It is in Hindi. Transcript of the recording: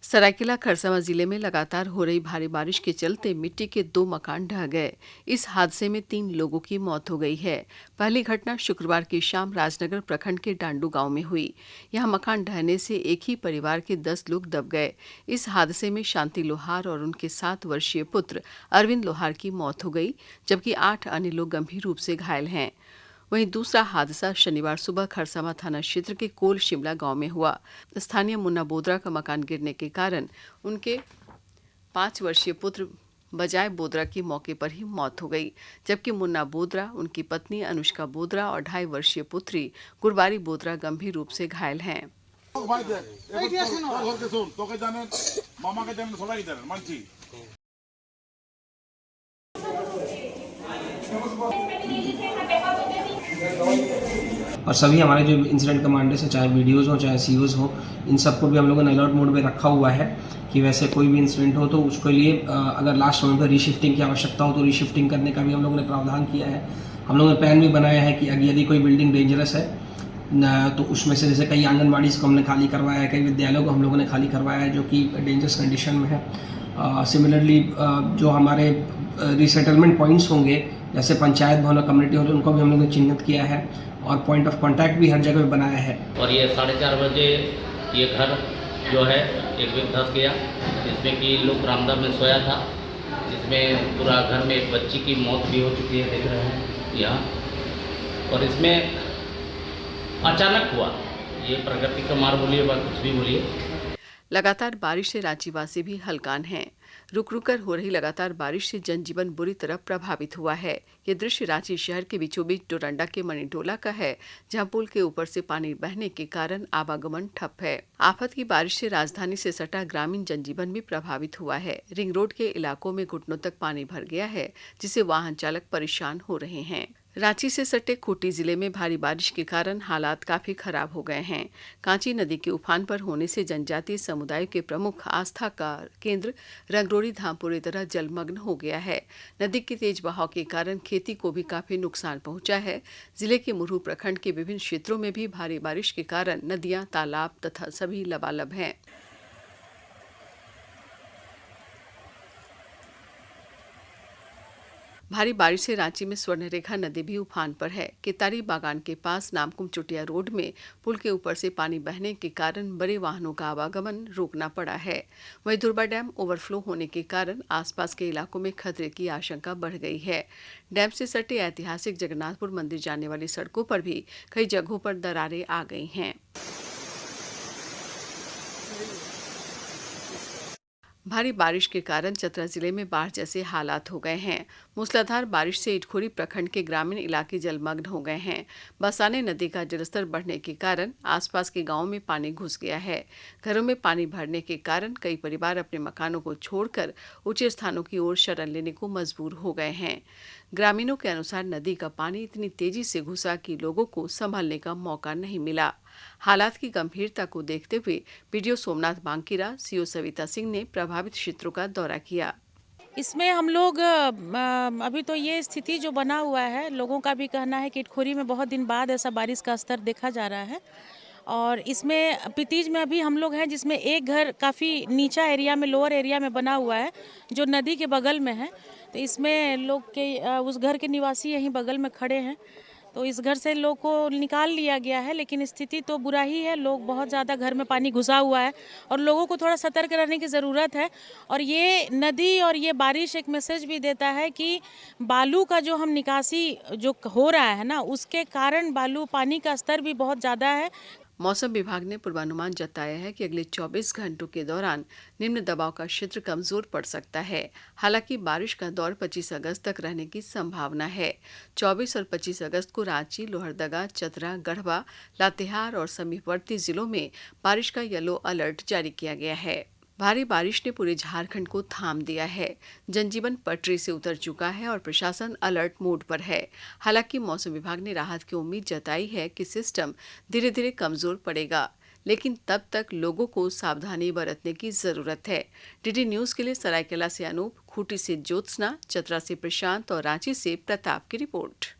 सरायकेला खरसावां जिले में लगातार हो रही भारी बारिश के चलते मिट्टी के 2 मकान ढह गए। इस हादसे में 3 लोगों की मौत हो गई है। पहली घटना शुक्रवार की शाम राजनगर प्रखंड के डांडू गांव में हुई। यहां मकान ढहने से एक ही परिवार के 10 लोग दब गए। इस हादसे में शांति लोहार और उनके 7 वर्षीय पुत्र अरविंद लोहार की मौत हो गई, जबकि 8 अन्य लोग गंभीर रूप से घायल हैं। वहीं दूसरा हादसा शनिवार सुबह खरसावां थाना क्षेत्र के कोल शिमला गांव में हुआ। स्थानीय मुन्ना बोदरा का मकान गिरने के कारण उनके 5 वर्षीय पुत्र बजाय बोदरा की मौके पर ही मौत हो गई, जबकि मुन्ना बोदरा, उनकी पत्नी अनुष्का बोदरा और 2.5 वर्षीय पुत्री गुरबारी बोदरा गंभीर रूप से घायल हैं। और सभी हमारे जो इंसिडेंट कमांडर्स हैं, चाहे वीडियोज़ हो चाहे सीओज़ हो, इन सबको भी हम लोगों ने अलर्ट मोड में रखा हुआ है कि वैसे कोई भी इंसिडेंट हो तो उसके लिए अगर लास्ट मोमेंट पर रीशिफ्टिंग की आवश्यकता हो तो रीशिफ्टिंग करने का भी हम लोगों ने प्रावधान किया है। हम लोगों ने प्लान भी बनाया है कि यदि कोई बिल्डिंग डेंजरस है तो उसमें से जैसे कई आंगनबाड़ी को हमने खाली करवाया है, कई विद्यालयों को हम लोगों ने खाली करवाया है जो कि डेंजरस कंडीशन में है। सिमिलरली जो हमारे रीसेटलमेंट पॉइंट्स होंगे, जैसे पंचायत भवन और कम्युनिटी हॉल, उनको भी हम लोगों ने चिन्हित किया है और पॉइंट ऑफ कांटेक्ट भी हर जगह बनाया है। और ये 4:30 बजे ये घर जो है एक व्यक्ति धंस गया, जिसमें कि लोग बरामदा में सोया था, जिसमें पूरा घर में एक बच्ची की मौत भी हो चुकी है, देख रहे हैं यहाँ। और इसमें अचानक हुआ, ये प्रकृति का मार बोलिए व कुछ भी बोलिए। लगातार बारिश से रांचीवासी भी हलकान हैं। रुक रुक कर हो रही लगातार बारिश से जनजीवन बुरी तरह प्रभावित हुआ है। ये दृश्य रांची शहर के बीचों बीच डोरंडा के मणिटोला का है, जहां पुल के ऊपर से पानी बहने के कारण आवागमन ठप है। आफत की बारिश से राजधानी से सटा ग्रामीण जनजीवन भी प्रभावित हुआ है। रिंग रोड के इलाकों में घुटनों तक पानी भर गया है, जिससे वाहन चालक परेशान हो रहे हैं। रांची से सटे खूंटी जिले में भारी बारिश के कारण हालात काफी खराब हो गए हैं। कांची नदी के उफान पर होने से जनजातीय समुदाय के प्रमुख आस्था का केंद्र रंगरोड़ी धाम पूरी तरह जलमग्न हो गया है। नदी के तेज बहाव के कारण खेती को भी काफी नुकसान पहुंचा है। जिले के मुरहू प्रखंड के विभिन्न क्षेत्रों में भी भारी बारिश के कारण नदियां, तालाब तथा सभी लबालब हैं। भारी बारिश से रांची में स्वर्णरेखा नदी भी उफान पर है। केतारी बागान के पास नामकुम चुटिया रोड में पुल के ऊपर से पानी बहने के कारण बड़े वाहनों का आवागमन रोकना पड़ा है। वहीं दुर्बा डैम ओवरफ्लो होने के कारण आसपास के इलाकों में खतरे की आशंका बढ़ गई है। डैम से सटे ऐतिहासिक जगन्नाथपुर मंदिर जाने वाली सड़कों पर भी कई जगहों पर दरारें आ गई हैं। भारी बारिश के कारण चतरा जिले में बाढ़ जैसे हालात हो गए हैं। मूसलाधार बारिश से इटखोरी प्रखंड के ग्रामीण इलाके जलमग्न हो गए हैं। बसाने नदी का जलस्तर बढ़ने के कारण आसपास के गांवों में पानी घुस गया है। घरों में पानी भरने के कारण कई परिवार अपने मकानों को छोड़कर ऊंचे स्थानों की ओर शरण लेने को मजबूर हो गए हैं। ग्रामीणों के अनुसार नदी का पानी इतनी तेजी से घुसा कि लोगों को संभलने का मौका नहीं मिला। हालात की गंभीरता को देखते हुए बीडीओ सोमनाथ बांकीरा, सीओ सविता सिंह ने प्रभावित क्षेत्रों का दौरा किया। इसमें हम लोग अभी तो ये स्थिति जो बना हुआ है, लोगों का भी कहना है कि इटखोरी में बहुत दिन बाद ऐसा बारिश का स्तर देखा जा रहा है। और इसमें पितीज में अभी हम लोग हैं, जिसमें एक घर काफ़ी नीचा एरिया में, लोअर एरिया में बना हुआ है, जो नदी के बगल में है। तो इसमें लोग के उस घर के निवासी यहीं बगल में खड़े हैं। तो इस घर से लोग को निकाल लिया गया है, लेकिन स्थिति तो बुरा ही है। लोग बहुत ज़्यादा घर में पानी घुसा हुआ है और लोगों को थोड़ा सतर्क रहने की ज़रूरत है। और ये नदी और ये बारिश एक मैसेज भी देता है कि बालू का जो हम निकासी जो हो रहा है ना, उसके कारण बालू पानी का स्तर भी बहुत ज़्यादा है। मौसम विभाग ने पूर्वानुमान जताया है कि अगले 24 घंटों के दौरान निम्न दबाव का क्षेत्र कमजोर पड़ सकता है। हालांकि बारिश का दौर 25 अगस्त तक रहने की संभावना है। 24 और 25 अगस्त को रांची, लोहरदगा, चतरा, गढ़वा, लातेहार और समीपवर्ती जिलों में बारिश का येलो अलर्ट जारी किया गया है। भारी बारिश ने पूरे झारखंड को थाम दिया है। जनजीवन पटरी से उतर चुका है और प्रशासन अलर्ट मोड पर है। हालांकि मौसम विभाग ने राहत की उम्मीद जताई है कि सिस्टम धीरे धीरे कमजोर पड़ेगा, लेकिन तब तक लोगों को सावधानी बरतने की जरूरत है। डीडी न्यूज के लिए सरायकेला से अनूप, खूंटी से ज्योत्सना, चतरा से प्रशांत और रांची से प्रताप की रिपोर्ट।